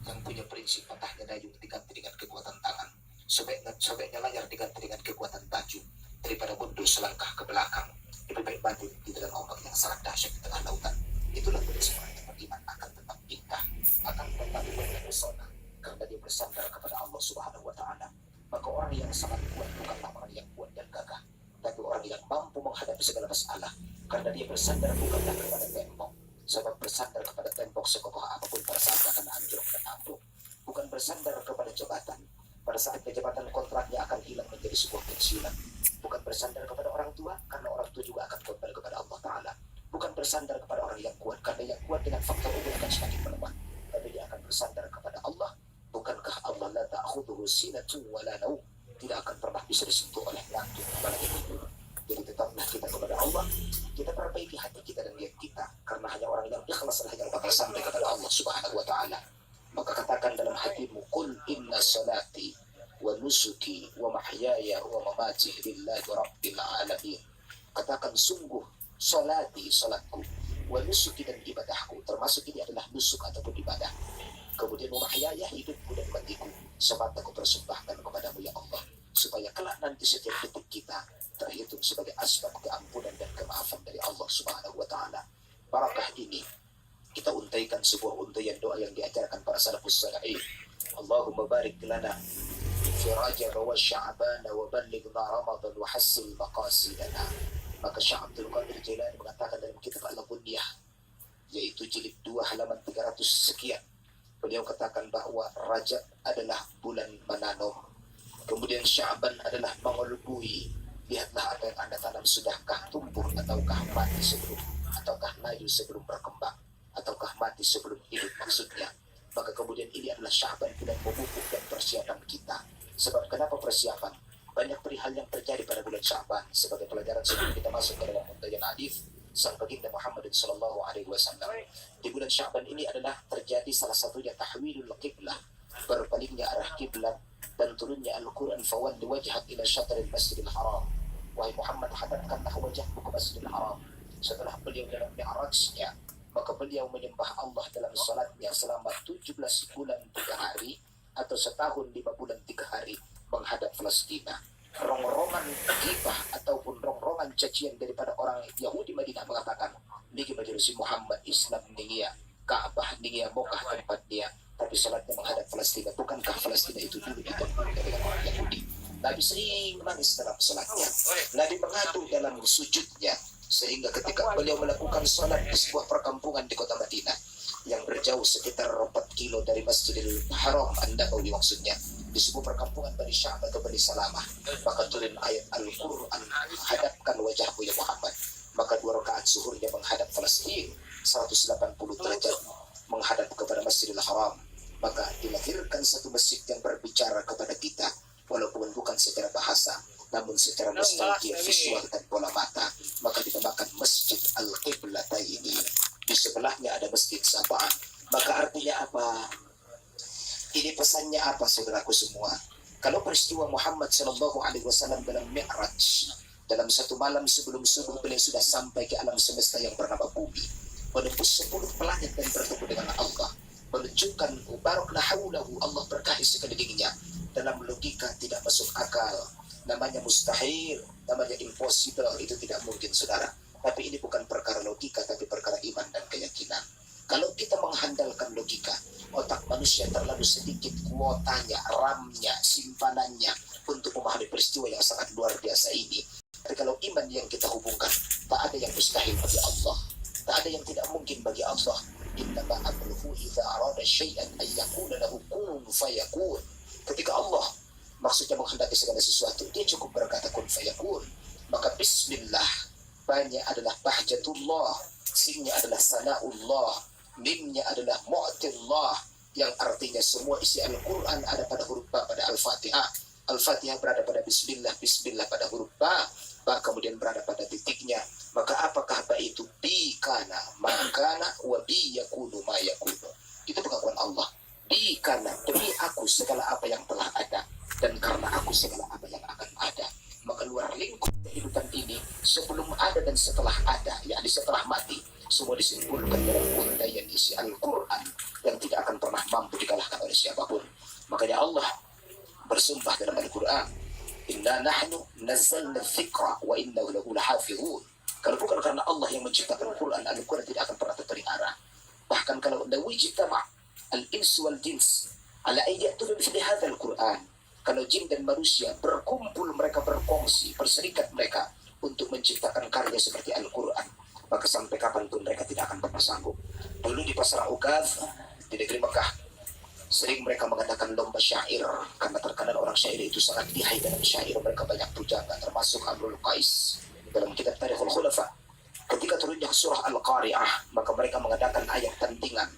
yang punya prinsip patahnya dayung diganti dengan kekuatan tangan, sobeknya layar diganti dengan kekuatan baju, daripada mundur selangkah ke belakang. Lebih baik mati di dalam ombak yang sangat dahsyat di tengah lautan. Itulah prinsip orang yang beriman akan tetap indah, akan tetap berpesona, karena dia bersandar kepada Allah Subhanahu wa Ta'ala. Maka orang yang sangat kuat bukanlah orang yang kuat dan gagah, tapi orang yang mampu menghadapi segala masalah, karena dia bersandar bukanlah kepada tembok. Sebab bersandar kepada tembok sekokoh apapun pada saat akan hancur dan ambruk. Bukan bersandar kepada jabatan, pada saat jabatan kontraknya akan hilang menjadi sebuah pensiunan. Bukan bersandar kepada orang tua, karena orang tua juga akan kembali kepada Allah Ta'ala. Bukan bersandar kepada orang yang kuat, karena yang kuat dengan faktor umur akan semakin melemah. Tapi dia akan bersandar kepada Allah. Bukankah Allah la ta'khudhuhu sinatun wa la naum, tidak akan pernah bisa disentuh oleh ngantuk apalagi tidur. Jadi tetaplah kita kepada Allah, kita perbaiki hati kita dan niat kita, karena hanya orang yang ikhlas lah yang bakal sampai kepada Allah Subhanahu wa Ta'ala. Maka katakan dalam hatimu, qul inna salati wa nusuki wa mahyaya wa mamati lillahi rabbil alamin. Katakan sungguh salati, salatku, wa nusuki dan ibadahku, termasuk ini adalah nusuk ataupun ibadah. Kemudian wa mahyaya, hidupku dan matiku, semata aku persembahkan kepadamu ya Allah, supaya kelak nanti setiap detik kita terhitung sebagai asbab keampunan dan kemaafan dari Allah Subhanahu wa Ta'ala. Barakah ini kita untaikan sebuah untaian doa yang diajarkan para salafus salih. Allahumma barik lana fi Rajab wa Sya'ban wa ballighna Ramadan wa hassil maqasidana. Maka Syekh Abdul Qadir Jailani mengatakan dalam kitab Al-Bunyah, yaitu jilid 2 halaman 300 sekian, beliau katakan bahwa Rajab adalah bulan menanam, kemudian Sya'ban adalah mengulbui. Lihatlah apa yang Anda tanam, sudahkah tumbuh ataukah mati sebelum, ataukah layu sebelum berkembang, ataukah mati sebelum hidup maksudnya. Maka kemudian ini adalah Sya'ban, bulan memupuk dan persiapan kita. Sebab kenapa persiapan? Banyak perihal yang terjadi pada bulan Sya'ban. Sebagai pelajaran sebelum kita masuk ke dalam untayan hadis sang baginda Muhammad sallallahu alaihi wasallam, di bulan Sya'ban ini adalah terjadi salah satunya tahwilul qiblah, berpalingnya arah kiblat, dan turunnya Al-Quran, fawalli wajhak ila syatril masjidil haram. Wahai Muhammad, hadapkanlah wajahmu ke Masjidil Haram. Setelah beliau dalam mi'rajnya, maka beliau menyembah Allah dalam salatnya selama 17 bulan 3 hari, atau setahun 5 bulan 3 hari, menghadap Palestina. Rongrongan gibah ataupun rongrongan cacian daripada orang Yahudi Madinah mengatakan, niki majelis Muhammad Islam ningia, Ka'bah ningia, Mokah tempat dia, tapi salatnya menghadap Palestina. Bukankah Palestina itu dulu ditentukan dengan orang Yahudi? Nabi sering menangis dalam salatnya, Nabi mengadu dalam sujudnya, sehingga ketika beliau melakukan salat di sebuah perkampungan di kota Madinah yang berjauh sekitar 4 kilo dari Masjidil Haram An-Nabawi maksudnya, di sebuah perkampungan Bani Sya'b atau Bani Salamah, maka turun ayat Al-Quran, hadapkan wajahmu ya Muhammad. Maka 2 rakaat zuhurnya menghadap Palestina, 180 derajat menghadap kepada Masjidil Haram. Maka dilahirkan satu masjid yang berbicara kepada kita, walaupun bukan secara bahasa, namun secara nostalgia visual dan bola mata. Maka dinamakan Masjid Al-Qiblataini. Di sebelahnya ada Masjid Sabah. Maka artinya apa? Ini pesannya apa, saudaraku semua? Kalau peristiwa Muhammad SAW dalam Mi'raj, dalam satu malam sebelum subuh beliau sudah sampai ke alam semesta yang bernama bumi, menembus 10 planet dan bertemu dengan Allah, menunjukkan barakna haulahu, Allah berkahi sekelilingnya. Dalam logika tidak masuk akal, namanya mustahil, namanya impossible, itu tidak mungkin saudara. Tapi ini bukan perkara logika, tapi perkara iman dan keyakinan. Kalau kita mengandalkan logika, otak manusia terlalu sedikit kuotanya, RAM-nya, simpanannya untuk memahami peristiwa yang sangat luar biasa ini. Tapi kalau iman yang kita hubungkan, tak ada yang mustahil bagi Allah, tak ada yang tidak mungkin bagi Allah. Innama amruhu idza arada syai'an ay yaqula lahu kun fayakun. Ketika Allah maksudnya menghendaki segala sesuatu, dia cukup berkata kun fayakun. Maka bismillah, banyak adalah bahjatullah, sinnya adalah sanaullah, mimnya adalah mu'tillah, yang artinya semua isi Al-Quran ada pada huruf ba pada Al-Fatihah. Al-Fatihah berada pada bismillah, bismillah pada huruf ba kemudian berada pada titiknya. Maka apakah ba itu? Bi kana, makana, wa bi yakunu, ma yakunu. Itu pengakuan Allah. Bi kana, demi aku segala apa yang telah ada, dan karena aku segala apa yang akan ada. Maka luar lingkup kehidupan ini, sebelum ada dan setelah ada, yakni setelah mati, semua disimpulkan dalam untayan isi Al-Quran yang tidak akan pernah mampu dikalahkan kepada siapapun. Makanya Allah bersumpah dalam Al-Quran, inna nahnu nazzalna dzikra wa inna lahu lahafizun. Kalau bukan karena Allah yang menciptakan Al-Quran tidak akan pernah terpelihara. Bahkan kalau law ijtama al-ins wal jins ala ayatu bi hadzal Quran, kalau jin dan manusia berkumpul, mereka berkongsi, berserikat mereka untuk menciptakan karya seperti Al-Quran, maka sampai kapanpun mereka tidak akan pernah sanggup. Dulu di pasar Ukaz di negeri Mekah, sering mereka mengadakan lomba syair, karena terkenal orang syair itu sangat lihai dalam syair. Mereka banyak pujangga, termasuk Amrul Qais dalam kitab Tarikhul Khulafa. Ketika turunnya surah Al-Qari'ah, maka mereka mengadakan ayat tandingan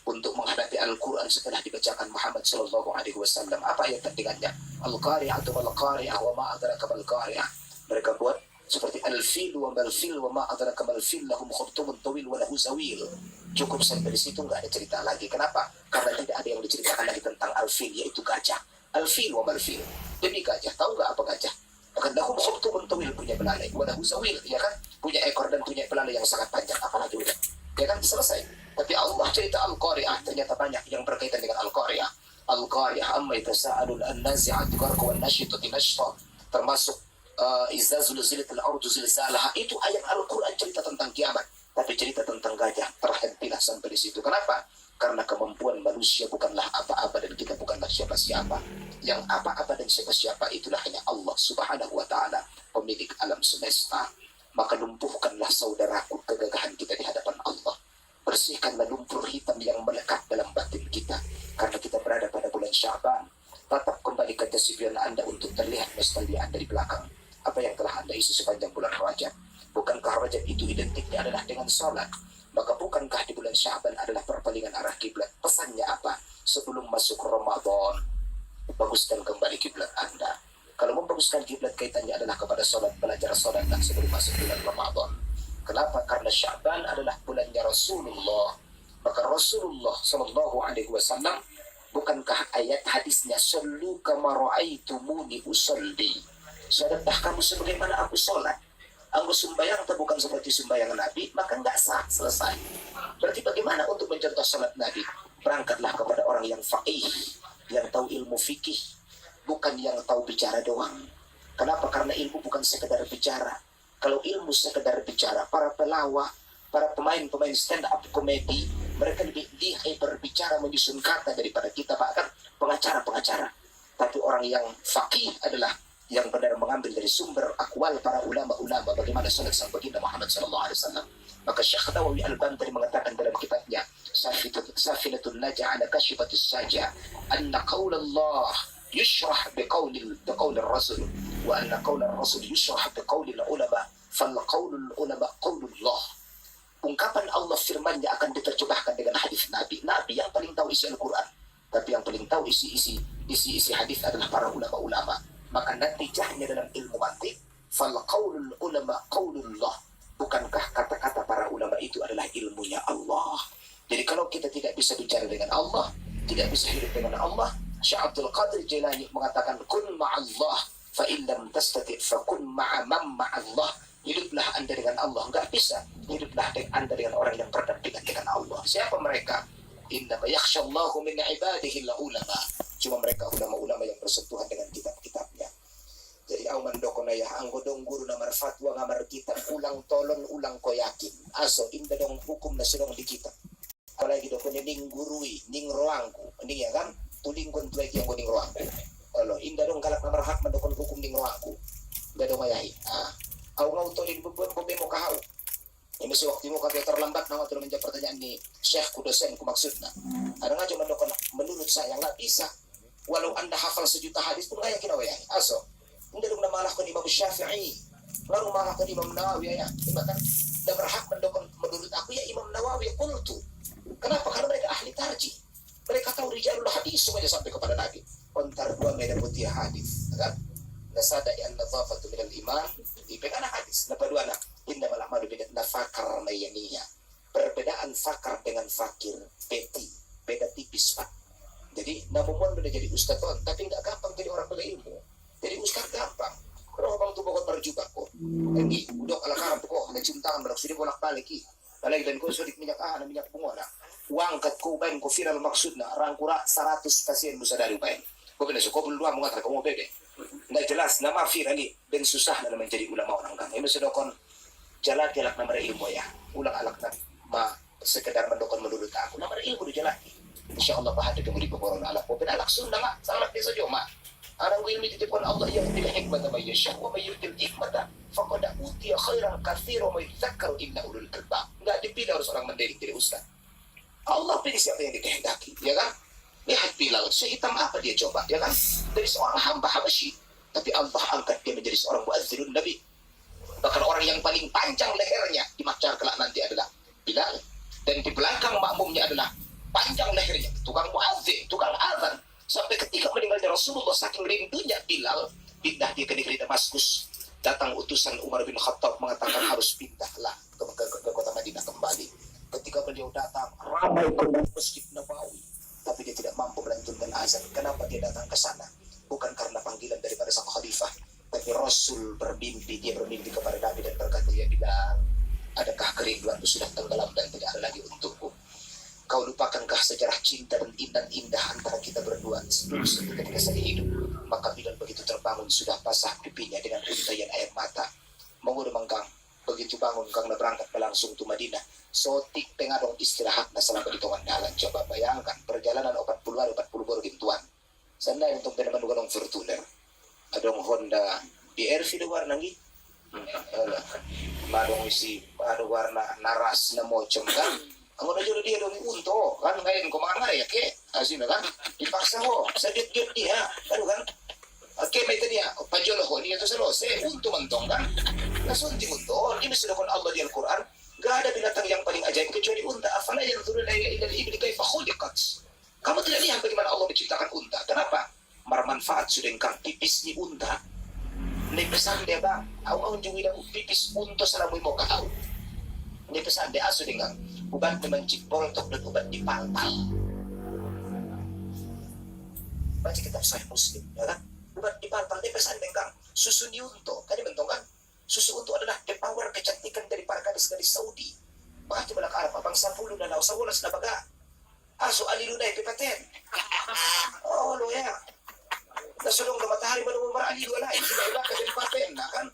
untuk menghadapi Al-Quran setelah dibacakan Muhammad sallallahu alaihi wasallam. Apa ayat tandingannya? Al-Qari'ah wa Al-Qari'ah wa ma adraka mal Qari'ah. Mereka buat seperti al-fil wa mal-fil wa ma adraka mal-fil lahum khurtumun tawil wa lahu zawil. Cukup sampai di situ, nggak ada cerita lagi. Kenapa? Karena tidak ada yang diceritakan lagi tentang al-fil, yaitu gajah. Al-fil wa mal-fil, demi gajah. Tahu nggak apa gajah? Bahkan lahum khurtumun tawil, punya belalai, wa lahu zawil, ya kan? Punya ekor dan punya belalai yang sangat panjang. Apalagi udah, ya kan? Selesai. Tapi Allah cerita Al-Qari'ah ternyata banyak yang berkaitan dengan Al-Qari'ah. Al-Qari'ah amma yatasaalul an-nazi'atu gharqa wan nashyitati nashta, termasuk izza zulzilatil ardu zilzalaha. Itu ayat Al-Quran cerita tentang kiamat, tapi cerita tentang gajah terhentilah sampai di situ. Kenapa? Karena kemampuan manusia bukanlah apa-apa dan kita bukanlah siapa-siapa. Yang apa-apa dan siapa-siapa itulah hanya Allah Subhanahu wa ta'ala, pemilik alam semesta. Maka lumpuhkanlah saudaraku kegagahan kita di hadapan Allah. Bersihkanlah lumpur hitam yang melekat dalam batin kita, karena kita berada pada bulan Sya'ban. Tatap kembali ke tasbihan Anda untuk terlihat nostalgia Anda di belakang. Apa yang telah Anda isi sepanjang bulan Rajab? Bukankah Rajab itu identiknya adalah dengan salat? Maka bukankah di bulan Sya'ban adalah perpalingan arah kiblat? Pesannya apa? Sebelum masuk Ramadan, baguskan kembali kiblat Anda. Kalau membaguskan kiblat, kaitannya adalah kepada salat. Belajar salatlah sebelum masuk bulan Ramadan. Kenapa? Karena Sya'ban adalah bulannya Rasulullah. Maka Rasulullah sallallahu alaihi wasallam, bukankah ayat hadisnya sallu kama ra'aitumuni usolli? Salatlah kamu sebagaimana aku sholat. Aku sembahyang atau bukan seperti sembahyang Nabi, maka enggak sah. Selesai. Berarti bagaimana untuk mencontoh salat Nabi? Berangkatlah kepada orang yang faqih, yang tahu ilmu fikih, bukan yang tahu bicara doang. Kenapa? Karena ilmu bukan sekedar bicara. Kalau ilmu sekedar bicara, para pelawak, para pemain stand up komedi, mereka lebih lihai berbicara menyusun kata daripada kita, bahkan pengacara-pengacara. Tapi orang yang faqih adalah yang benar mengambil dari sumber akwal para ulama-ulama bagaimana salat sang baginda Muhammad sallallahu alaihi wasallam. Maka Syekh Nawawi Al-Bantari mengatakan dalam kitabnya Safinatul Najah ala Kashifatis Sajah, anna qaul Allah yushrah biqaulil Rasul wa anna qaul Rasul yushrah biqaulil ulama, fal qaulul ulama qaulullah. Ungkapan Allah, firman-Nya akan diterjemahkan dengan hadis Nabi. Nabi yang paling tahu isi Al-Quran, tapi yang paling tahu isi hadis adalah para ulama-ulama. Maka natijahnya dalam ilmu mantik, fal qaulul ulama qaulullah. Bukankah kata-kata para ulama itu adalah ilmunya Allah? Jadi kalau kita tidak bisa bicara dengan Allah, tidak bisa hidup dengan Allah, Syekh Abdul Qadir Jailani mengatakan kun ma'allah fa in lam tastati' fa kun ma'a man ma'allah. Hiduplah Anda dengan Allah. Enggak bisa. Hiduplah Anda dengan orang yang berdampingan dengan Allah. Siapa mereka? Innama yakhshallahu min ibadihi ulama. Cuma mereka ulama-ulama yang bersentuhan dengan kitab-kitabnya. Jadi auman dokonaya anggodong guru namar fatwa ngamar kitab ulang tolon ulang ko yakin. Aso inda dong hukum na silong di kitab. Apalagi dokonnya ning gurui, ning roangku. Ning ya kan? Tuling kon tuwek yang ning roangku. Olo inda dong galak namar hak mendokon hukum ning roangku. Inda dong ayahi. Au ngau tolin bubun bobe mo kahau. Ini masih waktu mo kabeh terlambat na waktu menjawab pertanyaan ni Syekh ku dosen ku maksudna. Ada nga cuma dokon menurut saya nggak bisa. Walau Anda hafal sejuta hadis pun nggak yakin awalnya. Aso, hindi dong namalahkan Imam Syafi'i, lalu malahkan Imam Nawawi ya. Kan? Dan berhak mendokon menurut aku ya Imam Nawawi qultu. Kenapa? Karena mereka ahli tarjih. Mereka tahu rijalul hadis semuanya sampai kepada Nabi. Ontar dua medan putih hadis, kan? Nasada yang nazafatu minal iman, dipegang hadis. Napa dua nak? Inna malah malu beda nafakar mayaniya. Perbedaan fakar dengan fakir, beda tipis pak. Jadi namun udah jadi ustaz tuh, tapi nggak gampang jadi orang berilmu. Jadi ustaz gampang. Kalau orang tuh pokok berjubah kok. Ini udah ala karang kok, ada cintaan berak sudah bolak balik ki. Balik dan kau sudah minyak minyak bunga lah. wangkat ko ubayin ko final maksud na rangkura 100 pasien mo sa dari ubayin. Ko pinasok ko dua mga ko mo bebe. Nggak jelas nama virali dan susah na naman jadi ulama orang kan. Ini sedokon jalan jalak nama ilmu ya. Ulang alak na ma sekedar mendokon menurut aku. Nama ilmu di jalan. Insyaallah bahada kemudi corona alak ko alak sunda ma sangat bisa jo ma. Arang ilmu ditipon Allah yang bil hikmah ma yasha wa may yutil hikmata faqad utiya khairan katsira wa may dzakkaru illa ulul albab. Enggak dipilih harus orang mendidik dari ustaz. Allah pilih siapa yang dikehendaki, ya kan? Lihat Bilal, sehitam apa dia coba, ya kan? Dari seorang hamba Habasyi, tapi Allah angkat dia menjadi seorang muazzirun Nabi. Bahkan orang yang paling panjang lehernya di mahsyar kelak nanti adalah Bilal, dan di belakang makmumnya adalah panjang lehernya tukang muazzin, tukang azan. Sampai ketika meninggalnya Rasulullah, saking rindunya Bilal, pindah dia ke negeri Damaskus. Datang utusan Umar bin Khattab mengatakan harus pindahlah ke kota Madinah kembali. Ketika beliau datang, ramai penuh Masjid Nabawi, tapi dia tidak mampu melantunkan azan. Kenapa dia datang ke sana? Bukan karena panggilan daripada sang khalifah, tapi Rasul dia bermimpi kepada Nabi dan berkata, ya Bilal, adakah kerinduanmu sudah tenggelam dan tidak ada lagi untukku? Kau lupakankah sejarah cinta dan indah antara kita berdua sebelum ketika saya hidup? Maka Bilal begitu terbangun sudah basah pipinya dengan untayan air mata. Mengudah menggang, begitu bangun kang berangkat langsung ke Madinah. Sotik tengah dong istirahat nah selama di tengah jalan. Coba bayangkan perjalanan 40 baru gintuan. Sana untuk benar-benar dong Fortuner. Adong Honda BRV di warna ngi. Madong isi ada warna naras na mocom kan. Ang udah jodoh dia dong unto kan ngayon ko mga ya ke asina kan dipaksa ho sadit dia kan kan. Oke, may tanya, pajolo ko niya to sa lose, unto mantong kan. Nasunti unto, ini sudah kon Allah di Al-Quran. Gak ada binatang yang paling ajaib kecuali unta. Afala yanzuruna ila al-ibli kaifa khuliqat. Kamu tidak lihat bagaimana Allah menciptakan unta. Kenapa? Marmanfaat sudah engkang pipis ni unta. Ni pesan dia bang, awang juga pipis unta sa lamoy mo kaaw. Ni pesan dia aso dengan ubat memancik boltok dan ubat dipangpal. Baca kitab Sahih Muslim, ya kan? Ubat dipangpal ni pesan dia engkang susu ni unta. Kan mentong kan? Susu untuk adalah the power kecantikan dari para gadis-gadis Saudi. Makanya balak Arab, abang 10 na law, sa wulas na baga. Aso alilu na ipipaten. Oh, lo ya. Nasulong na matahari manumang maralilu alay. Sila iba ka dari paten na kan.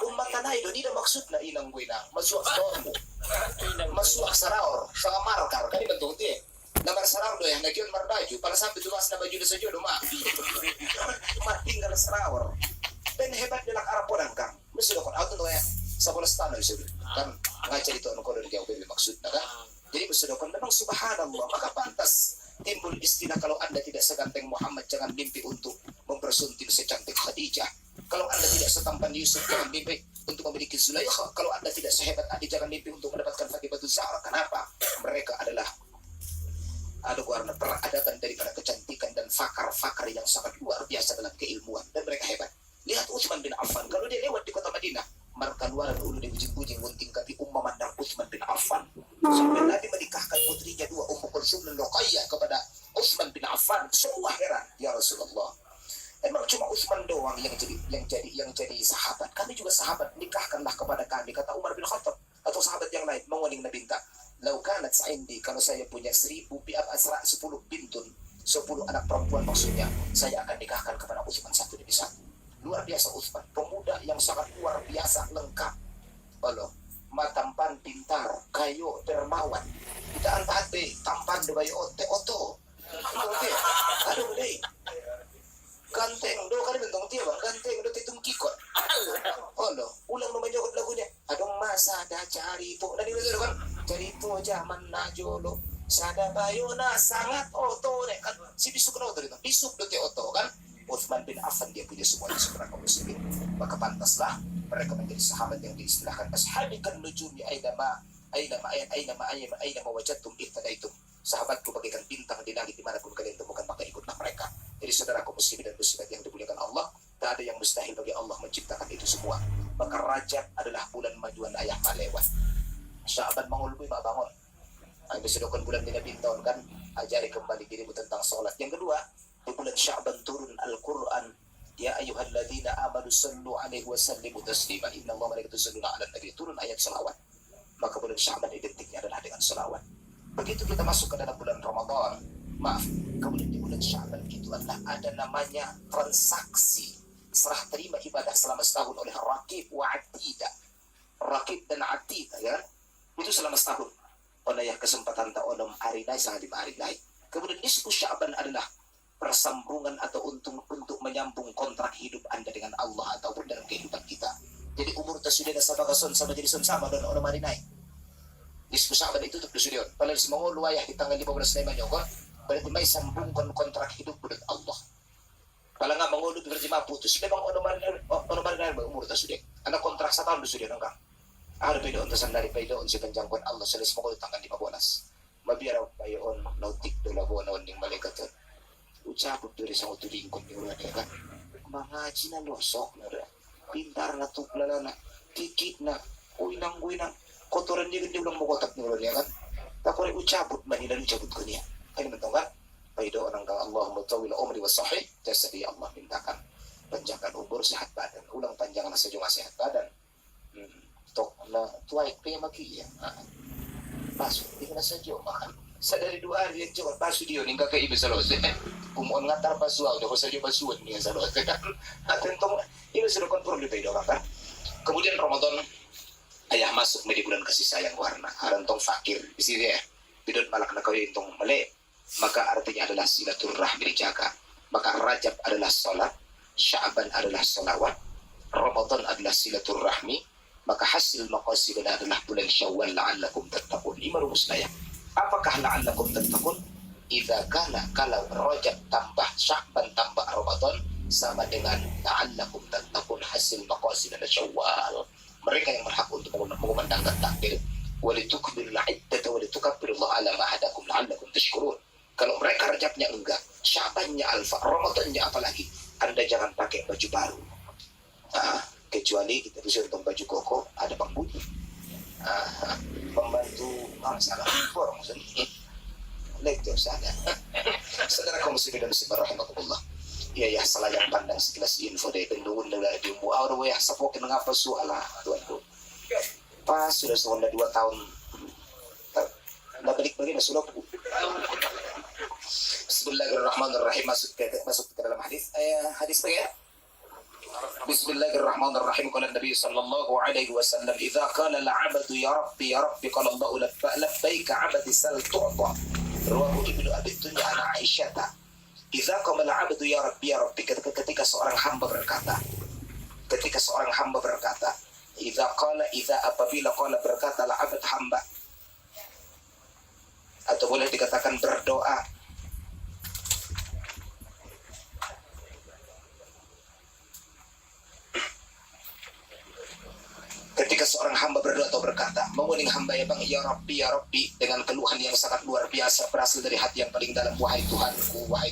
Umatanay do, di na maksud na ilang guwi na. Masuak sa tormo. Masuak sa raor. Sa markar. Kani bantong ti. Namar sa raor do yan. Nagyon marbaju. Para sampai tumas na baju na sa jodo ma. Matinggal sa raor. Dan hebat nila Arab po lang kang. Mesti dokon auto to ya. Sa bolas tanah isu kan ngaca dito ano ko rin jauh dari maksud na kan. Jadi mesti dokon memang subhanallah maka pantas timbul istilah kalau Anda tidak seganteng Muhammad jangan mimpi untuk mempersunting secantik Khadijah. Kalau Anda tidak setampan Yusuf jangan mimpi untuk memiliki Zulaikha. Kalau Anda tidak sehebat Ali jangan mimpi untuk mendapatkan Fatimah Zahra. Kenapa? Mereka adalah ada warna peradaban daripada kecantikan dan fakar-fakar yang sangat luar biasa dalam keilmuan dan mereka hebat. Lihat Utsman bin Affan, kalau dia lewat di kota Madinah, markan luar ulu di ujung-ujung gunting kaki memandang Utsman bin Affan. Sampai Nabi menikahkan putrinya dua, Ummu Kulsum dan Ruqayyah kepada Utsman bin Affan. Semua heran, ya Rasulullah. Emang cuma Utsman doang yang jadi sahabat. Kami juga sahabat, nikahkanlah kepada kami, kata Umar bin Khattab atau sahabat yang lain menguning Nabi minta. Lau kanat sa'indi, kalau saya punya 1000 bintun, 10 anak perempuan maksudnya, saya akan nikahkan kepada Utsman satu demi satu. Luar biasa Utsman, pemuda yang sangat luar biasa lengkap. Allah, matampan pintar, kayo dermawan. Kita antate tampan de bayo ote oto. Oke, aduh deh. Ganteng do kan bentong dia bang, ganteng do titung kikot. Allah, ulang namanya lagunya. Adong masa ada cari itu, dan itu kan cari itu zaman najolo. Sada bayo na sangat oto nek kan si bisuk na oto itu, bisuk do te oto kan. Utsman bin Affan dia punya semuanya sebenarnya kaum muslimin. Maka pantaslah mereka menjadi sahabat yang diistilahkan ashabikan nujumi aina wajadtum ihtadaitum. Sahabatku bagaikan bintang di langit dimanapun kalian temukan maka ikutlah mereka. Jadi saudara kaum muslimin dan muslimat yang dimuliakan Allah, tak ada yang mustahil bagi Allah menciptakan itu semua. Maka Rajab adalah bulan majuan ayah malewat. Sya'ban mangulbi bangun. Ay besedokon bulan dina bintang kan ajari kembali dirimu tentang salat. Yang kedua, di bulan Sya'ban turun Al-Quran. Ya ayyuhalladzina amanu sallu alaihi wa sallimu taslima. Innallaha malaikatahu yusholluna 'alan nabi. Turun ayat selawat. Maka bulan Sya'ban identiknya adalah dengan selawat. Begitu kita masuk ke dalam bulan Ramadan, maaf, kemudian di bulan Sya'ban itu adalah ada namanya transaksi serah terima ibadah selama setahun oleh rakib wa atida. Rakib dan atida, ya, itu selama setahun. Oleh yang kesempatan tak onam hari naik sangat lima hari naik. Kemudian nisfu Sya'ban adalah persambungan atau untuk menyambung kontrak hidup Anda dengan Allah ataupun dalam kehidupan kita. Jadi umur sudah sama kason sama jadi sama dan onam hari naik. Nisfu Sya'ban itu untuk dusudion. Kalau semua luayah di tanggal 15 Mei juga, berarti may sambungkan kontrak hidup dengan Allah. Kalau nggak mengulur berarti putus. Memang onomarin umur sudah. Anak kontrak 1 tahun sudah enggak. Ada beda untuk sandari beda untuk penjangkauan Allah sudah semua tanggal 15. Mabiara payon nautik dola bona onding malaikat. Ucap dari sang utulingkon di ulah kan. Mangaji na losok na pintar na tuklala na tikit na uinang kotoran dia gede ulang mokotak ni ulah kan. Takore ucaput manila ucaput ko niya. Kaya naman kan? Paido orang kang Allah mutawil umri wa sahih, jasadi Allah mintakan panjangkan umur sehat badan. Ulang panjang na sa juga sehat badan. Tok na tuay kaya magiya. Pasok di na sa Diyo makan. Sa dari 2 hari yang coba pasok Diyo ning kakay ibe sa lose. Kumuon nga tar pasuaw do sa Diyo pasuan niya sa lose kan. Atentong ibe sa konfirm di paido kan. Kemudian Ramadan ayah masuk di bulan kasih sayang warna. Harantong fakir di sini ya. Bidot malak na kawin itong mali. Maka artinya adalah silaturahmi dijaga. Maka Rajab adalah salat, Sya'ban adalah salawat, Ramadan adalah silaturahmi, maka hasil maqasid adalah bulan Syawal la'allakum tattaqun. 5 rumus ya. Apakah la'allakum tattaqun? Idza kana kalau Rajab tambah Sya'ban tambah Ramadan sama dengan la'allakum tattaqun hasil maqasid adalah Syawal. Mereka yang berhak untuk mengumandangkan takbir. Walitukmilul iddata walitukabbirullaha ala ma hadakum la'allakum tashkurun. Kalau mereka Rajabnya enggak, Sya'bannya alfa, Ramadannya apalagi, Anda jangan pakai baju baru. Kecuali kita bisa untuk baju koko, ada Bang Budi. Pembantu salah orang muslim. Lektor sana. Saudara kaum muslimin dan muslimat rahimakumullah. Ya salah yang pandang sekilas info dari pendungun negara di muawar wayah sapokin ngapa suala tuanku. Pas sudah 2 tahun. Balik-balik na sulap. Bismillahirrahmanirrahim. Masuk ke dalam hadis. Hadis ya. Bismillahirrahmanirrahim. Qala Nabi sallallahu alaihi wasallam, "Idza qala al-'abdu ya Rabbi qala Allah labbaika 'abdi sal tu'ta." Rawahu Ibnu Abi Dunya an Aisyah. Idza qala al-'abdu ya Rabbi ketika seorang hamba berkata, apabila qala berkata al-'abd hamba, atau boleh dikatakan berdoa. Ketika seorang hamba berdoa atau berkata, menguning hamba ya Bang, ya Rabbi, dengan keluhan yang sangat luar biasa berasal dari hati yang paling dalam, wahai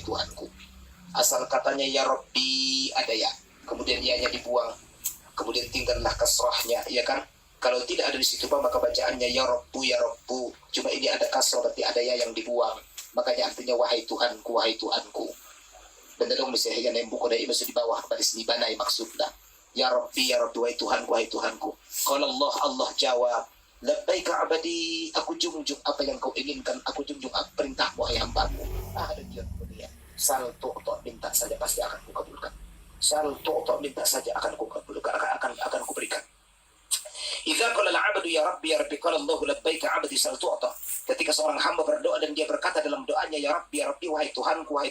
Tuhanku. Asal katanya ya Rabbi ada ya, kemudian ianya dibuang, kemudian tinggallah kasrahnya, ya kan? Kalau tidak ada di situ maka bacaannya ya Rabbu. Cuma ini ada kasrah berarti ada ya yang dibuang. Makanya artinya wahai Tuhanku. Dan dalam misalnya yang buku dari masuk di bawah baris di banai maksudnya. Ya Rabbi wahai Tuhanku. Kalau Allah jawab, labbaika abadi, aku jungjung apa yang kau inginkan, aku jungjung perintahmu wahai hambaku. Ada dia kemudian. Sal tu'ta, minta saja pasti akan kukabulkan. Minta saja akan kukabulkan, akan kuberikan. Idza qala al-'abdu ya Rabbi qala Allahu labbaika 'abdi sal tu'ta. Ketika seorang hamba berdoa dan dia berkata dalam doanya ya Rabbi wahai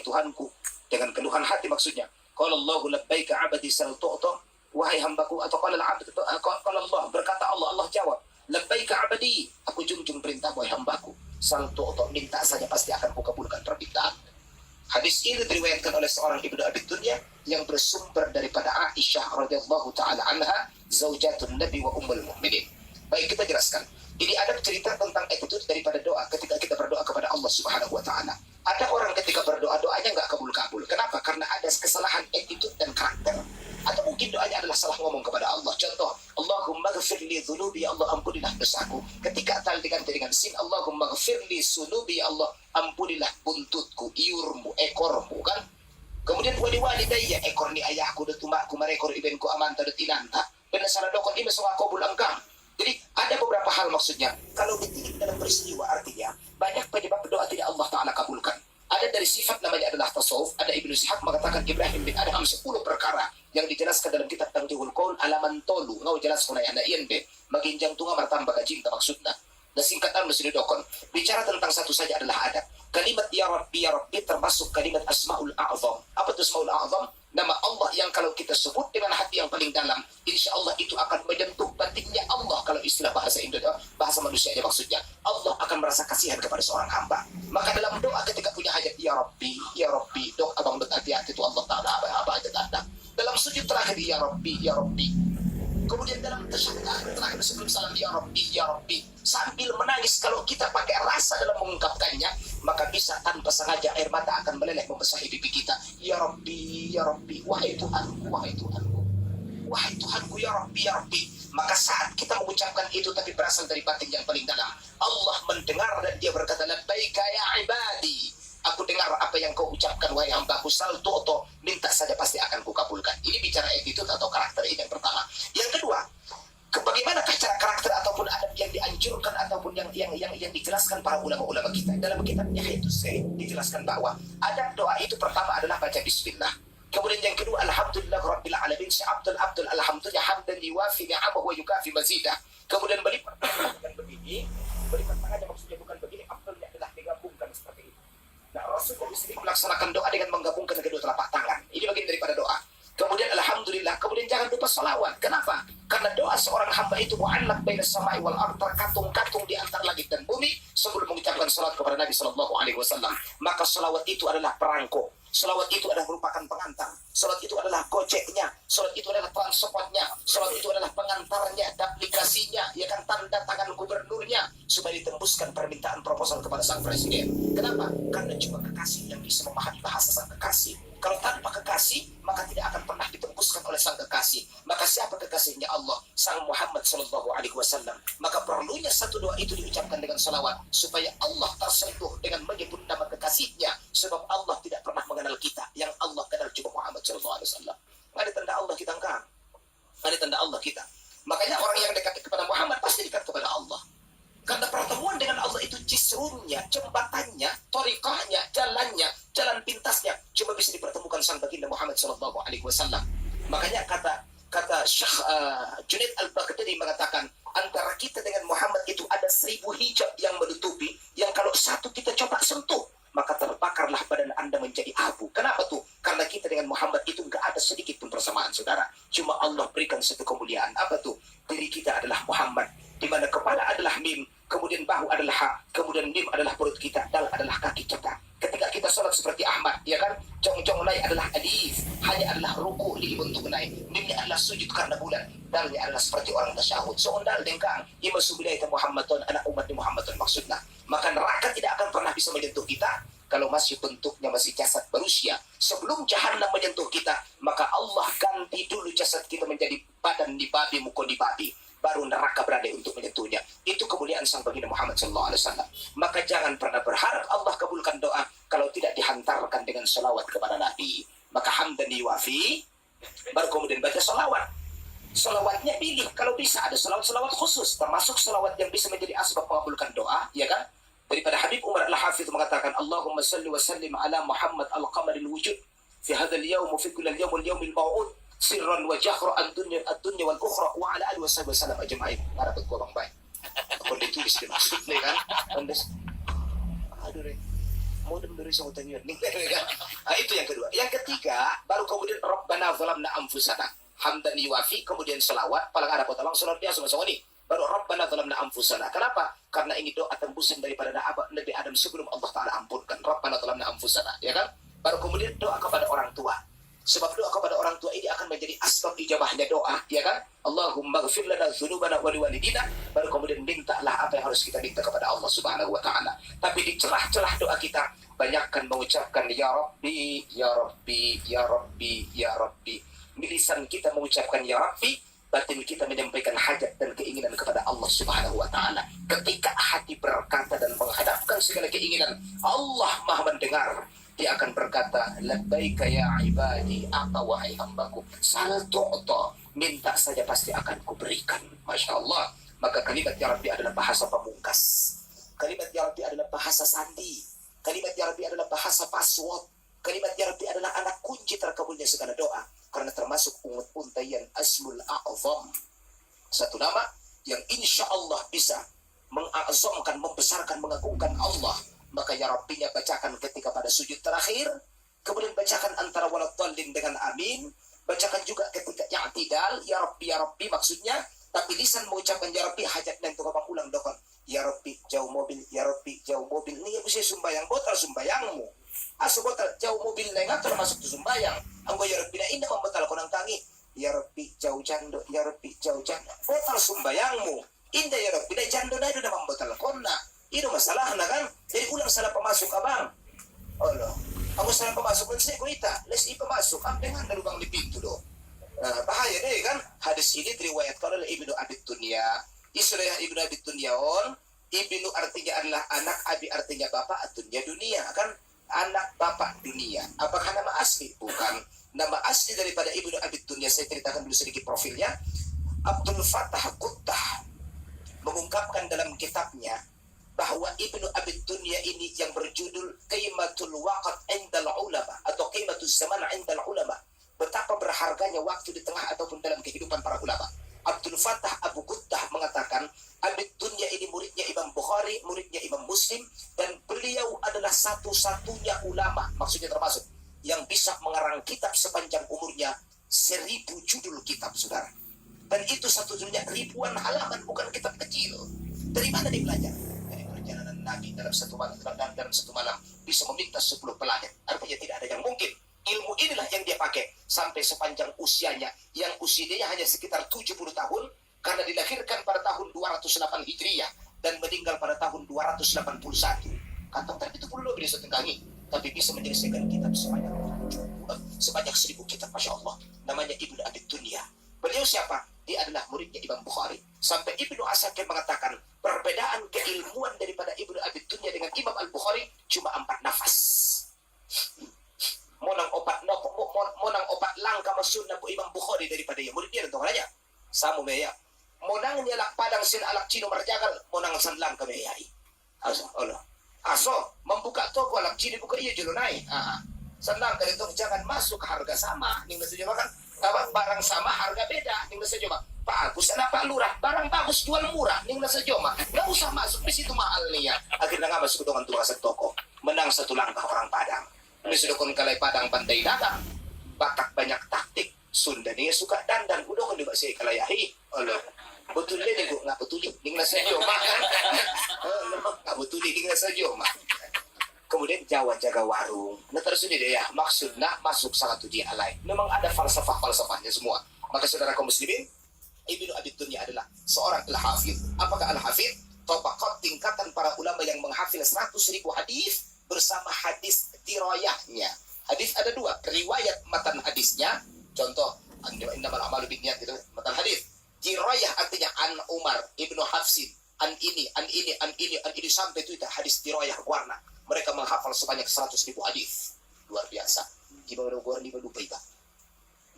Tuhanku dengan keluhan hati maksudnya. Qala Allahu labbaika 'abdi sal tu'ta, wahai hambaku, atau qala al-'abd qala Allah, berkata Allah jawab labbaika 'abdi, aku junjung perintah wahai hambaku, sal tu'ta, minta saja pasti akan kukabulkan permintaan. Hadis ini diriwayatkan oleh seorang Ibnu Abi Dunya yang bersumber daripada Aisyah radhiyallahu taala anha, zaujatun Nabi wa ummul mukminin. Baik, kita jelaskan. Ini ada cerita tentang attitude daripada doa ketika kita berdoa kepada Allah Subhanahu wa taala. Ada orang ketika berdoa doanya enggak kabul-kabul. Kenapa? Karena ada kesalahan attitude dan karakter. Atau mungkin doanya adalah salah ngomong kepada Allah. Contoh, Allahumma ghfirli dhunubi, ya Allah ampunilah dosaku. Ketika tal diganti dengan sin, Allahumma ghfirli sunubi, ya Allah ampunilah buntutku, iurmu, ekormu kan. Kemudian wali walidayya, ekor ni ayahku dan tumakku, marekor ibenku amanta dan ilanta. Dan salah dokon ini semua kabul engkang. Jadi ada beberapa hal maksudnya. Kalau ditinggi dalam peristiwa artinya banyak penyebab doa tidak Allah Ta'ala kabulkan. Ada dari sifat namanya adalah tasawuf. Ada Ibnu Ishaq mengatakan Ibrahim bin Adham 10 perkara yang dijelaskan dalam kitab Tanjihul Qaul alaman tolu. Ngau jelas kunai anak iyan be. Maginjang tunga martamba kajinta maksudnya. Dan singkatan mesti didokon. Bicara tentang satu saja adalah adab. Kalimat ya Rabbi termasuk kalimat Asma'ul A'zam. Apa itu Asma'ul A'zam? Nama Allah yang kalau kita sebut dengan hati yang paling dalam, insya Allah itu akan menyentuh batinnya Allah. Kalau istilah bahasa Indonesia, bahasa manusianya maksudnya, Allah akan merasa kasihan kepada seorang hamba. Maka dalam doa ketika punya hajat, ya Rabbi, doa abang hati-hati itu Allah Ta'ala apa hajat Anda. Dalam sujud terakhir, ya Rabbi. Kemudian dalam tasyahud akhir terakhir sebelum salam, ya Rabbi, sambil menangis. Kalau kita pakai rasa dalam mengungkapkannya, maka bisa tanpa sengaja air mata akan meleleh membasahi pipi kita. Ya Rabbi, wahai Tuhanku, ya Rabbi. Maka saat kita mengucapkan itu tapi berasal dari batin yang paling dalam, Allah mendengar dan dia berkata, labbaika ya ibadi. Aku dengar apa yang kau ucapkan wahai hambaku, sal tu'to, minta saja pasti akan kukabulkan. Ini bicara attitude atau karakter ini yang pertama. Yang kedua, bagaimanakah cara karakter ataupun adab yang dianjurkan ataupun yang dijelaskan para ulama-ulama kita dalam kitabnya itu saya dijelaskan bahwa adab doa itu pertama adalah baca bismillah. Kemudian yang kedua, alhamdulillah rabbil alamin, si Abdul alhamdulillah hamdan yuwafi ni'amahu wa yukafi mazidah. Kemudian belipat tangannya begini, belipat tangannya maksudnya bukan begini, Abdulnya adalah digabungkan seperti itu. Nah, Rasulullah sendiri melaksanakan doa dengan menggabungkan kedua telapak tangan. Ini bagian daripada doa. Kemudian alhamdulillah, kemudian jangan lupa salawat. Kenapa? Karena doa seorang hamba itu mu'allaq baina samai wal ardh, terkatung-katung di antara langit dan bumi sebelum mengucapkan salat kepada Nabi sallallahu alaihi wasallam. Maka salawat itu adalah perangko. Salawat itu adalah merupakan pengantar. Salat itu adalah gojeknya. Salat itu adalah transportnya. Salat itu adalah pengantarnya, aplikasinya, ya kan, tanda tangan gubernurnya supaya ditembuskan permintaan proposal kepada sang presiden. Kenapa? Karena cuma kekasih yang bisa memahami bahasa sang kekasih. Kalau tanpa kekasih, maka tidak akan pernah ditembuskan oleh sang kekasih. Maka siapa kekasihnya? Allah, sang Muhammad sallallahu alaihi wasallam. Maka perlunya satu doa itu diucapkan dengan salawat supaya Allah tersentuh dengan menyebut nama kekasihnya. Sebab Allah tidak pernah mengenal kita. Yang Allah kenal cuma Muhammad sallallahu alaihi wasallam. Ada tanda Allah kita engkau. Ada tanda Allah kita. Makanya orang yang dekat kepada Muhammad pasti dekat kepada Allah. Karena pertemuan dengan Allah itu jisrunnya, jembatannya, torikahnya, jalannya, jalan pintasnya cuma bisa dipertemukan sang baginda Muhammad sallallahu alaihi wasallam. Makanya kata Syekh Junaid Al-Baghdadi mengatakan antara kita dengan Muhammad itu ada 1000 hijab yang menutupi, yang kalau satu kita coba sentuh maka terbakarlah badan Anda menjadi abu. Kenapa tuh? Karena kita dengan Muhammad itu nggak ada sedikit pun persamaan, saudara. Cuma Allah berikan satu kemuliaan. Apa tuh? Diri kita adalah Muhammad, di mana kepala adalah mim, kemudian bahu adalah ha, kemudian mim adalah perut kita, dal adalah kaki kita. Ketika kita sholat seperti Ahmad, ya kan? Jong-jong naik adalah alif, hanya adalah ruku li untuk naik. Mimnya adalah sujud karena bulan, dalnya adalah seperti orang tasyahud. So ondal dengkang, ima subilaita Muhammadun, anak umat di Muhammadun maksudnya. Maka neraka tidak akan pernah bisa menyentuh kita kalau masih bentuknya masih jasad manusia. Sebelum jahanam menyentuh kita, maka Allah ganti dulu jasad kita menjadi badan di babi, muka di babi. Baru neraka berada untuk menyentuhnya. Itu kemuliaan sang baginda Muhammad sallallahu alaihi wasallam. Maka jangan pernah berharap Allah kabulkan doa kalau tidak dihantarkan dengan salawat kepada Nabi. Maka hamdan yuwafi, baru kemudian baca salawat. Salawatnya pilih, kalau bisa ada salawat khusus, termasuk salawat yang bisa menjadi asbab mengabulkan doa, ya kan? Daripada Habib Umar Al-Hafidh mengatakan, Allahumma salli wa sallim ala Muhammad al-qamaril wujud fi hadzal yawm fi kulli yawm al-yawmil maw'ud sirran wa jahra ad-dunya wal ukhra wa ala alihi wasallam ajma'in. Para betul bang baik. Apa ditulis di maksudnya kan? Andes. Aduh re. Mau dari sama tanya nih. Itu yang kedua. Yang ketiga, baru kemudian Rabbana zalamna anfusana. Hamdan yuwafi, kemudian selawat, paling ada potong salat biasa sama ini. Baru Rabbana zalamna anfusana. Kenapa? Karena ini doa tembusan daripada Nabi Adam sebelum Allah Ta'ala ampunkan. Rabbana zalamna anfusana, ya kan? Baru kemudian doa kepada orang tua. Sebab doa kepada orang tua ini akan menjadi asbab ijabahnya doa, ya kan? Allahumma ghfir lana dzunubana wa liwalidina. Baru kemudian mintalah apa yang harus kita minta kepada Allah Subhanahu wa taala. Tapi di celah-celah doa kita banyakkan mengucapkan ya Rabbi, ya Rabbi, ya Rabbi, ya Rabbi. Lisan kita mengucapkan ya Rabbi, batin kita menyampaikan hajat dan keinginan kepada Allah Subhanahu wa taala. Ketika hati berkata dan menghadapkan segala keinginan, Allah Maha mendengar. Dia akan berkata, labbaika ya ibadi, apa wahai hambaku, sal tu'ta, minta saja pasti akan kuberikan. Masya Allah. Maka kalimat ya Rabbi adalah bahasa pamungkas. Kalimat Ya Rabbi adalah bahasa sandi. Kalimat Ya Rabbi adalah bahasa password. Kalimat Ya Rabbi adalah anak kunci terkabulnya segala doa. Karena termasuk untayan Asmul A'zam. Satu nama yang insya Allah bisa mengazamkan, membesarkan, mengagungkan Allah. Maka Ya Rabbinya bacakan ketika pada sujud terakhir. Kemudian bacakan antara waladhdallin dengan amin. Bacakan juga ketika i'tidal. Ya Rabbi maksudnya. Tapi lisan mengucapkan Ya Rabbi hajat dan tukang ulang dokon. Ya Rabbi jauh mobil, Ya Rabbi jauh mobil. Ini ya bisa sumbayang botol sumbayangmu. Aso botol jauh mobil lengan termasuk tu sumbayang. Anggo Ya Rabbi na indah membatal konang tangi. Ya Rabbi jauh jando, Ya Rabbi jauh jando. Botol sumbayangmu. Indah Ya Rabbi na jando na itu na membatal kona. Itu masalah na kan. Jadi ulang salah pemasuk abang. Allah. Ako salah pemasuk kan saya kuita. Les ipamasuk. Ang dengan na lubang di pintu do. Bahaya deh kan. Hadis ini diriwayatkan oleh Ibnu Abi Dunya. Istilah Ibnu Abi Dunyaon, Ibnu artinya adalah anak, Abi artinya bapak, dunia dunia kan, anak bapak dunia. Apakah nama asli? Bukan. Nama asli daripada Ibnu Abi Dunya, saya ceritakan dulu sedikit profilnya. Abdul Fattah Quttah mengungkapkan dalam kitabnya bahwa Ibnu Abi Dunya ini yang berjudul Qimatul Waqt Indal Ulama atau Qimatul Zaman Indal Ulama. Betapa berharganya waktu di tengah ataupun dalam kehidupan para ulama. Abdul Fattah Abu Quttah mengatakan Abi Dunya ini muridnya Imam Bukhari, muridnya Imam Muslim, dan beliau adalah satu-satunya ulama, maksudnya termasuk yang bisa mengarang kitab sepanjang umurnya 1000 judul kitab, saudara. Dan itu satu-satunya ribuan halaman, bukan kitab kecil. Dari mana dia belajar? Dari perjalanan Nabi dalam satu malam bisa meminta 10 pelayan. Artinya tidak ada yang mungkin. Ilmu inilah yang dia pakai sampai sepanjang usianya, yang usianya hanya sekitar 70 tahun karena dilahirkan pada tahun 208 Hijriah dan meninggal pada tahun 281. Kantong tapi itu perlu bisa tenggangi, tapi bisa menyelesaikan kitab sebanyak 1000 kitab, Masya Allah. Namanya Ibnu Abi Dunya. Beliau siapa? Dia adalah muridnya Imam Bukhari. Sampai Ibnu Asakir mengatakan perbedaan keilmuan daripada Ibnu Abi Dunya dengan Imam Al-Bukhari cuma 4 nafas. Monang opat langkah masun na po Imam Bukhari daripada ya murid dia nito kanya samo meya monang niya lak padang sin alak chino marjagal monang sanlang ka meya aso membuka toko alak chino buka iya julunay sanlang ka nito jangan masuk harga sama ning nasa joma kan barang sama harga beda ning nasa joma bagus na Pak Lurah barang bagus jual murah ning nasa joma nggak usah masuk di situ mahal niya akhirnya nga masuk dengan tukang sa toko menang satu langkah orang Padang. Ini sudah kon kalay Padang pandai dagang. Batak banyak taktik. Sunda niya suka dandan. Udah kon diba siya kalayahi. Allah. Betul din ko nga betul ning nasa Joma. Nga betul ning nasa Joma. Kemudian Jawa jaga warung. Nah terus ini dia maksudnya masuk salah satu dia alay. Memang ada falsafahnya semua. Maka saudara kaum muslimin, Ibnu Abi Dunya adalah seorang al-hafidh. Apakah al-hafidh? Tabaqat tingkatan para ulama yang menghafal 100.000 hadis bersama hadis dirayahnya. Hadis ada 2, riwayat matan hadisnya. Contoh, innamal a'malu binniyat itu matan hadis. Dirayah artinya an Umar Ibnu Hafsin, an ini sampai itu hadis dirayah warna. Mereka menghafal sebanyak 100.000 hadis. Luar biasa. Gimana gua lupa iba.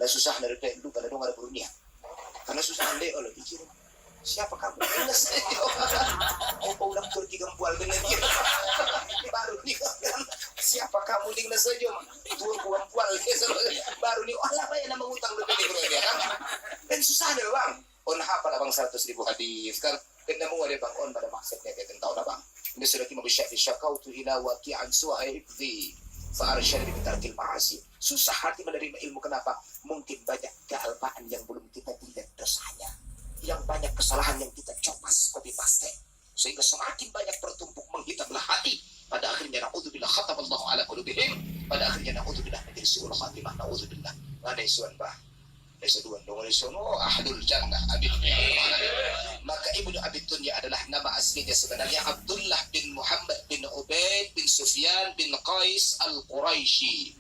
Lah susah dari lupa ada ada dunia. Karena susah ande Allah pikir. Siapa kamu? Ingat saya. Oh, ulang Turki gembual benar gitu. Baru nih kan. Siapa kamu ning saja mah? Tuan gembual baru nih. Allah apa yang mengutang lebih di dia kan? Dan susah deh bang. On hafal abang 100.000 hadis kan. Kena mau ada bang on pada maksudnya kita tahu dah bang. Ini sudah kita bersyafir syakautu ila waqi'an su'aibdi. Fa'arsyad bi tarkil ma'asi. Susah hati menerima ilmu kenapa? Mungkin banyak kealpaan yang belum kita lihat dosanya. Yang banyak kesalahan yang kita copas copy paste sehingga semakin banyak tertumpuk menghitamlah hati pada akhirnya naudzubillah khatamallahu ala qulubihim pada akhirnya naudzubillah menjadi suul khatimah naudzubillah ada isuan bah isuan dong isuan ahlul jannah amin maka Ibnu Abi Dunya adalah nama aslinya sebenarnya Abdullah bin Muhammad bin Ubaid bin Sufyan bin Qais al-Quraisy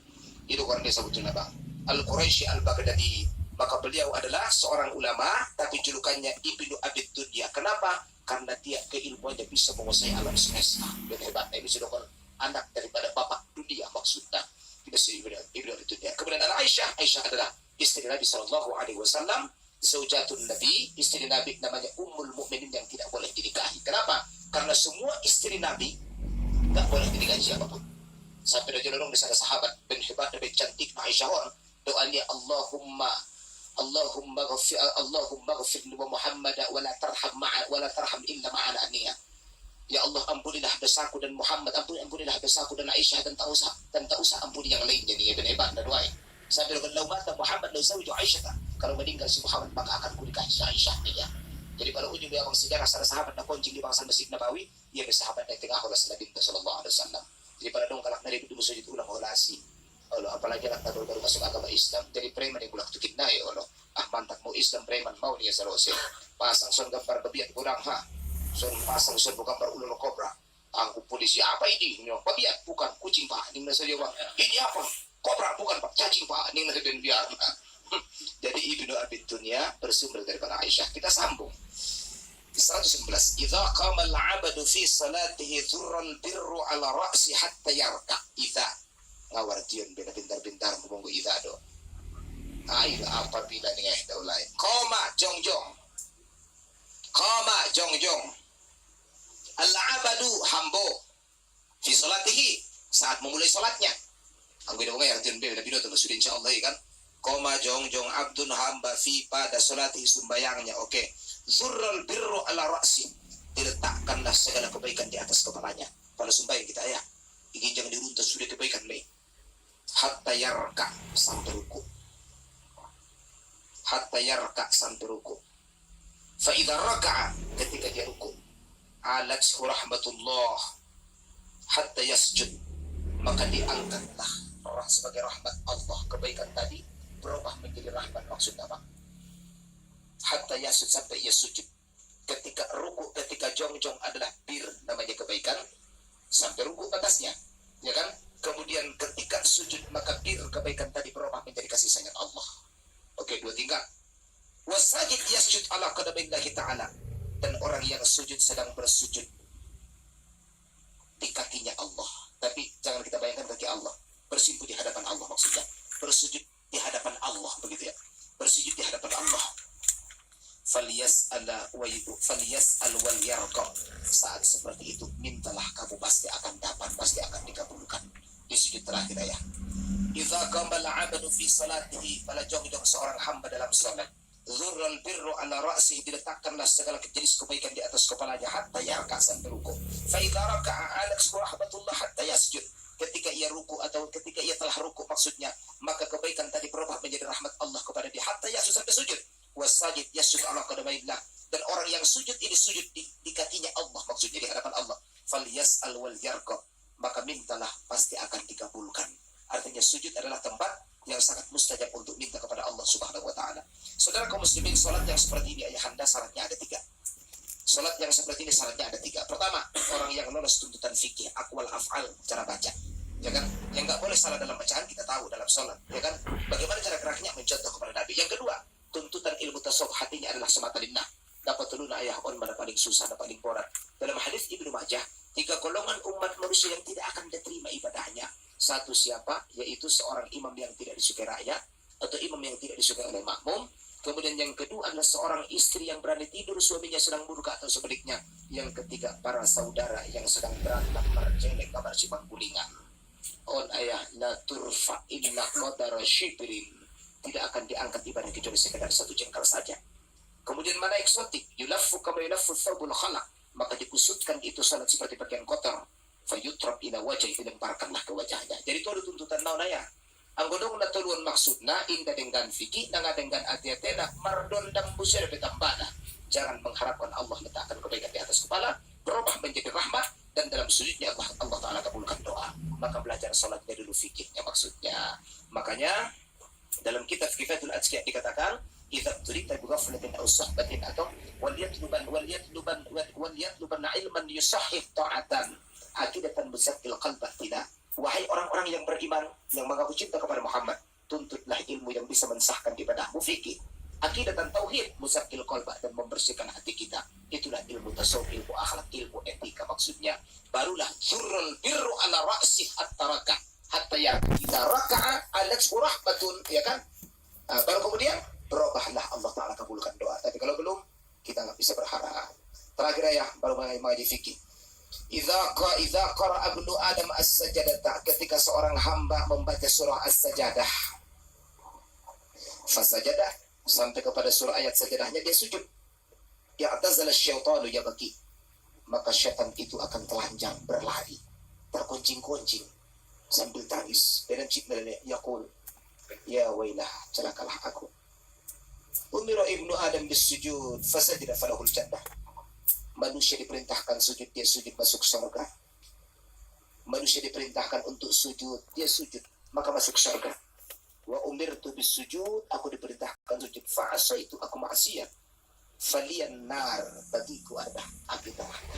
itu orang dia sebutnya bang al-Quraisy al-Baghdadi. Maka beliau adalah seorang ulama, tapi julukannya Ibnu Abi Dunya. Kenapa? Karena dia keilmuannya bisa menguasai alam semesta. Dan hebatnya ini sudah anak daripada bapak dunia maksudnya. Ibnu Abi Dunya. Kemudian Aisyah adalah istri Nabi SAW, zaujatun Nabi, istri Nabi namanya Ummul Mukminin yang tidak boleh dinikahi. Kenapa? Karena semua istri Nabi nggak boleh dinikahi siapapun. Sampai dari di sana sahabat bin Hibban bin cantik Aisyah doanya Allahumma ghfir wa Muhammad wa la tarham illa ma'ana aniyah. Ya Allah, ampunilah dosaku dan Muhammad, ampunilah dosaku dan Aisyah, dan tak usah ampuni yang lainnya nih Ibn Hibban dan doain. Sampai kalau mata Muhammad lau zawiju Aisyah, kalau meninggal si Muhammad maka akan kunikahi si Aisyah ya. Jadi pada ujung dia bang sejarah salah sahabat nak kunjung di bangsa Masjid Nabawi, ia bersahabat yang tengah oleh Nabi sallallahu alaihi wasallam. Jadi pada dong kalak dari itu sujud ulang olasi. Allah apalagi anak baru masuk agama Islam. Jadi preman yang bulak tukin na ya Allah. Ah mantap mau Islam preman mau nih salose. Pasang son gambar babiat kurang ha. Son pasang son gambar ular kobra. Angku polisi apa ini? Babiat bukan kucing pak. Ini nasa dia bang. Ini apa? Kobra bukan pak. Cacing pak. Ini nasa dan biar. Jadi Ibnu Abi Dunya bersumber daripada Aisyah. Kita sambung. 111. Idza qama al-'abdu fi salatihi dhurra al-birru 'ala ra'si hatta yarka. Idza ngawartiun bina pintar-pintar monggo idza do. Ayo apabila nih daulai. Qama jongjong. Qama jongjong. Al-'abdu hambo fi salatihi saat memulai salatnya. Anggo do ngawartiun bina pintar sudah insyaallah kan. Qama jongjong abdun hamba fi pada salatihi sembayangnya. Oke. Zurral birru ala ra'si, diletakkanlah segala kebaikan di atas kepalanya. Pada sembahyang kita ya, ingin jangan diruntas sudah kebaikan lain. Hatta yarka sampai ruku. Hatta yarka sampai ruku. Fa idza raka'a, ketika dia ruku, alathu rahmatullah hatta yasjud, maka diangkatlah sebagai rahmat Allah. Kebaikan tadi berubah menjadi rahmat, maksud apa? Hatta yasud sampai ia sujud. Ketika ruku, ketika jongjong adalah bir namanya kebaikan sampai ruku atasnya, ya kan? Kemudian ketika sujud maka bir kebaikan tadi berubah menjadi kasih sayang Allah. Oke, 2 tingkat. Wasajid yasjud ala qadamillahi ta'ala, dan orang yang sujud sedang bersujud di kakinya Allah. Tapi jangan kita bayangkan kaki Allah bersimpu di hadapan Allah, maksudnya bersujud di hadapan Allah begitu ya. Bersujud di hadapan Allah. Falyas'al wal yarqa. Saat seperti itu mintalah, kamu pasti akan dapat, pasti akan dikabulkan. Di sujud terakhir ya. Idza qama al-'abdu fi salatihi, pada jongjong seorang hamba dalam salat. Zurral birru ala ra'sihi, diletakkanlah segala jenis kebaikan di atas kepalanya hatta yarka sampai ruku. Fa idza raka'a alathu rahmatullah hatta yasjud. Ketika ia ruku atau ketika ia telah ruku maksudnya, maka kebaikan tadi berubah menjadi rahmat Allah kepada dia hatta yasjud sampai sujud. Wasajid yasjud ala qadamaillah, dan orang yang sujud ini sujud di kakinya Allah, maksudnya di hadapan Allah. Falyas'al wal yarqa, maka mintalah pasti akan dikabulkan. Artinya sujud adalah tempat yang sangat mustajab untuk minta kepada Allah Subhanahu wa taala. Saudara kaum muslimin, salat yang seperti ini ayahanda syaratnya ada 3. Salat yang seperti ini syaratnya ada 3. Pertama, orang yang lolos tuntutan fikih, aqwal af'al, cara baca. Ya kan? Yang enggak boleh salah dalam bacaan kita tahu dalam salat, ya kan? Bagaimana cara geraknya mencontoh kepada Nabi. Yang kedua, tuntutan ilmu tasawuf, hatinya adalah semata linnah. Dapat tuluna ayah on mana paling susah dan paling berat. Dalam hadis Ibnu Majah, 3 golongan umat manusia yang tidak akan diterima ibadahnya. 1 siapa? Yaitu seorang imam yang tidak disukai rakyat, atau imam yang tidak disukai oleh makmum. Kemudian yang kedua adalah seorang istri yang berani tidur suaminya sedang murka, atau sebaliknya. Yang ketiga, para saudara yang sedang berantem merjelek kabar cipang gulingan. On ayah la turfa illa qadara shibrin, tidak akan diangkat ibadah kecuali sekedar 1 jengkal saja. Kemudian mana eksotik, yulaffu kama yulaffu thawbul khalaq, maka dikusutkan itu salat seperti pakaian kotor. Fayutrab ila wajah, dilemparkanlah ke wajahnya. Jadi itu ada tuntutan naunaya. Anggodong na tuluan maksudna inda dengan fikih na nga dengan atiatena mardon dan busir betambana. Jangan mengharapkan Allah letakkan kebaikan di atas kepala, berubah menjadi rahmat, dan dalam sujudnya Allah Ta'ala kabulkan doa. Maka belajar salatnya dulu fikihnya maksudnya. Makanya dalam kitab Kifayatul Atqiya dikatakan, idza turita bi ghaflatin aw sahbatin, atau waliyatluban ilman yusahhih ta'atan akidatan musaqqil qalbatina. Wahai orang-orang yang beriman, yang mengaku cinta kepada Muhammad, tuntutlah ilmu yang bisa mensahkan ibadahmu fikih, akidatan tauhid, musaqqil qalba, dan membersihkan hati kita. Itulah ilmu tasawuf, ilmu akhlak, ilmu etika maksudnya. Barulah zurrul birru ala ra'si hatta ya kita raka'a alathu rahmatun, ya kan? Baru kemudian berubahlah, Allah Ta'ala kabulkan doa. Tapi kalau belum, kita nggak bisa berharap. Terakhir ya, baru mengenai fikih. Idza qara'a ibnu Adam as-sajadata, ketika seorang hamba membaca surah as-sajadah, fasajadah, sampai kepada surah ayat sajadahnya dia sujud. Ya'tazala syaitanu yabki, maka syaitan itu akan telanjang berlari, terkuncing-kuncing sambil tangis dengan ciptanya yaqul, ya wailah, celakalah aku. Umira ibnu Adam bisujud fasajada falahul jannah. Manusia diperintahkan sujud, dia sujud masuk surga. Manusia diperintahkan untuk sujud, dia sujud, maka masuk surga. Wa umirtu bisujud, aku diperintahkan sujud, fa'asaitu, aku maksiat, faliyan nar, bagiku ada api neraka.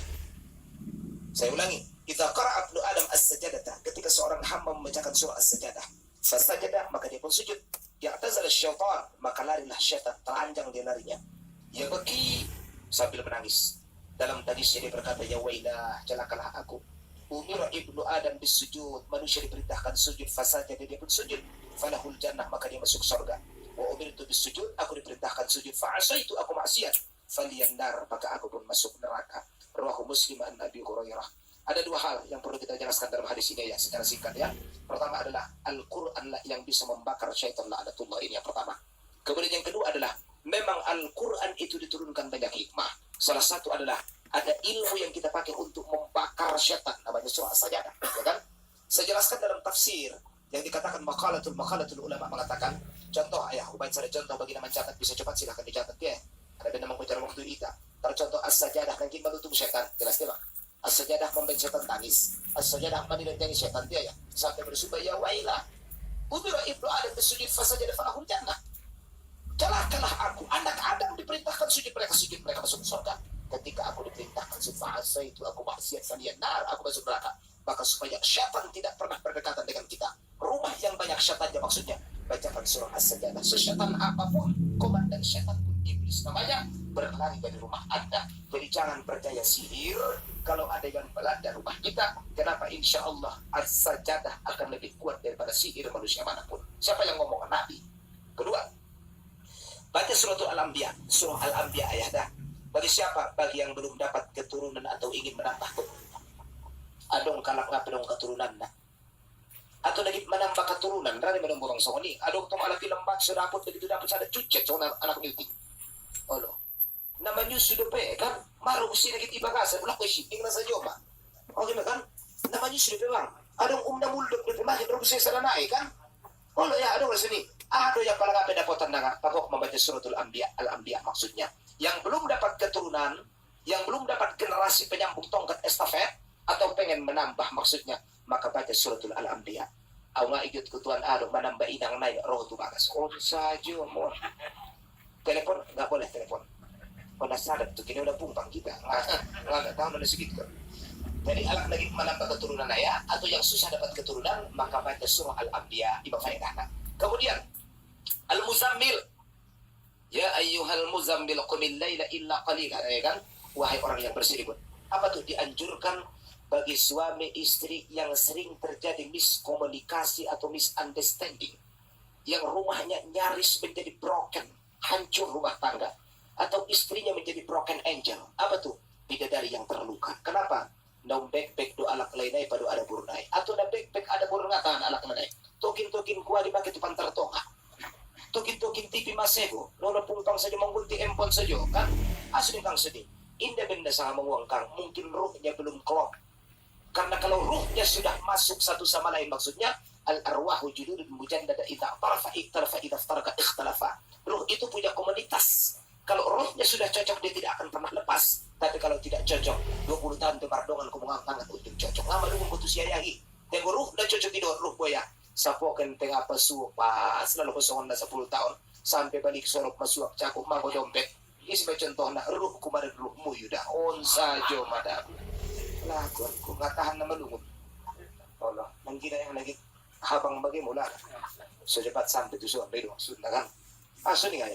Saya ulangi, idza qara'a ibnu Adam as-sajadata, ketika seorang hamba membacakan surah as-sajadah, fasajada, maka dia pun sujud. Ya'tazala syaitan, maka larilah syaitan, telanjang dia larinya. Ya bagi, sambil menangis. Dalam hadisnya dia berkata, ya wailah, celakalah aku. Umira ibnu Adam bisujud, manusia diperintahkan sujud, fasajada, dia pun sujud, falahul jannah, maka dia masuk surga. Wa umirtu bisujud, aku diperintahkan sujud, fa'asaitu, aku maksiat, faliyan nar, maka aku pun masuk neraka. Rawahu Muslim an Abi Hurairah. Ada dua hal yang perlu kita jelaskan dalam hadis ini ya, secara singkat ya. Pertama adalah Al-Quran lah yang bisa membakar syaitan la'natullah, ini yang pertama. Kemudian yang kedua adalah memang Al-Quran itu diturunkan banyak hikmah. Salah satu adalah ada ilmu yang kita pakai untuk membakar syaitan, namanya surah as-sajadah, ya kan? Saya jelaskan dalam tafsir yang dikatakan maqalatul ulama mengatakan, contoh ayah, ubaid ada contoh bagi nama catat, bisa cepat silahkan dicatat ya. Ada benda mengujar waktu kita. Tercontoh as-sajadah mungkin menutup syaitan, jelas tidak? As-sajadah membuat syaitan tangis, as-sajadah menilai syaitan dia ya, sampai bersumpah ya wailah, umira ibnu Adam bersujud fasajada falahul jannah, celakalah aku, anak Adam diperintahkan sujud, mereka sujud, mereka masuk surga. Ketika aku diperintahkan sufasa itu, aku maksiat faliyan nar, aku masuk neraka. Maka supaya syaitan tidak pernah berdekatan dengan kita, rumah yang banyak syaitannya maksudnya, bacakan surah as-sajadah. Sesyaitan apapun, komandan syaitan pun iblis namanya, berlari dari rumah Anda. Jadi jangan percaya sihir kalau ada yang melanda rumah kita. Kenapa? Insya Allah as-sajadah akan lebih kuat daripada sihir manusia manapun. Siapa yang ngomong? Nabi. Kedua, baca surah Al-Anbiya. Surah Al-Anbiya ayat dah. Bagi siapa? Bagi yang belum dapat keturunan atau ingin menambah keturunan. Adong kalak ngapelong keturunan na. Atau lagi menambah keturunan. Rani menumburong sa kuni. Adong tong alaki lembak sedapot begitu dapat sada cucet so anak milting. Olo. Naman yung sudupe kan. Maro gusto nagit iba kasa. Wala ko shipping na sa Joma. Okay na kan? Naman yung sudupe bang. Adong na muldok na makin ro gusto sa lanai kan. Olo ya adong rasani. Ado yang paling apa dapotan na nga. Pagok membaca suratul Al-Anbiya maksudnya. Yang belum dapat keturunan, yang belum dapat generasi penyambung tongkat estafet, atau pengen menambah maksudnya, maka baca suratul Al-Anbiya. Aw nga ikut kutuan adong menambah inang naik roh tu bagas. Oh saja mo. Telepon nggak boleh telepon. Pada sadap tu kini udah pumpang kita. Nggak tahu mana sedikit kan. Jadi anak lagi menambah keturunan ya, atau yang susah dapat keturunan, maka baca surah Al-Anbiya iba faedahna. Kemudian Al-Muzammil. Ya ayyuhal muzammil qumil laila illa qalila, ya kan? Wahai orang yang berselimut. Apa tuh? Dianjurkan bagi suami istri yang sering terjadi miskomunikasi atau misunderstanding, yang rumahnya nyaris menjadi broken, hancur rumah tangga, atau istrinya menjadi broken angel. Apa tuh? Bidadari yang terluka. Kenapa? Naum back do alak lainai padu ada burnai, atau na back ada burnatan alak lainai. Tokin kuah dipakai tu pantar tonga. Tokin TV masego, nono pungkang saja menggunti empon saja kan? Asli kang sedih. Indah benda sama menguang kang, mungkin ruhnya belum klop. Karena kalau ruhnya sudah masuk satu sama lain, maksudnya al-arwahu jududun mujandada idza tarafa idza taraka ikhtalafa. Ruh itu punya komunitas. Kalau ruhnya sudah cocok, dia tidak akan pernah lepas. Tapi kalau tidak cocok, 20 tahun tebardongan kumungang tangan untuk cocok. Lama lu putus yayahi. Tengok ruh dan cocok itu ruh boya. Sapo kan tengah pasuak pas lalu kosongan na 10 tahun sampai balik sorok masuak cakup mago dompet. Isi ba contoh na ruh kumarin ruhmu yuda on sajo madam. Lakon ko ngatahan na malungon. Allah, nanggina yang lagi habang bagi mula. So dapat sampai tu suam bedo maksud na kan. Aso ni kaya.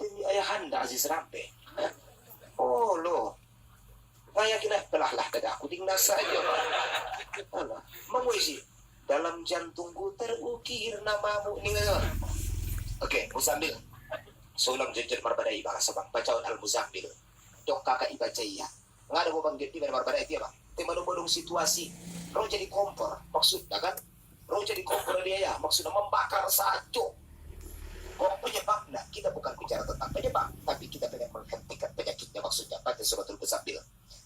Ini ayah handa Aziz Rampe. Oh lo. Kaya kina pelahlah kada aku tinggal saja. Allah, menguisi dalam jantungku terukir namamu nih ngayon. Oke, Muzammil. Sulam jujur marbadai bahasa bang. Bacaan Al-Muzammil. Dok kakak ibaca iya. Nga ada mo banggit di berbara itu ya bang. Timanong situasi. Ro jadi kompor maksudnya kan. Ro jadi kompor dia ya maksudnya membakar saco. Kok penyebabnya kita bukan bicara tentang penyebab, tapi kita pengen menghentikan penyakitnya maksudnya. Pada suratul Muzammil.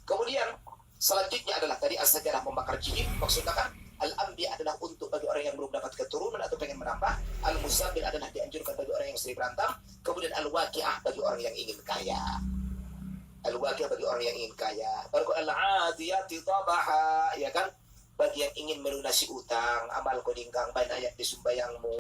Kemudian selanjutnya adalah tadi as-sajarah membakar jin maksudnya kan. Al-Anbiya adalah untuk bagi orang yang belum dapat keturunan atau pengen menambah. Al-Muzammil adalah dianjurkan bagi orang yang sering berantem. Kemudian Al-Waqi'ah bagi orang yang ingin kaya. Al-Waqi'ah bagi orang yang ingin kaya. Baru Al-Adiyati Tabaha, ya kan? Bagi yang ingin melunasi utang, amal kodingkang banyak yang disumbayangmu.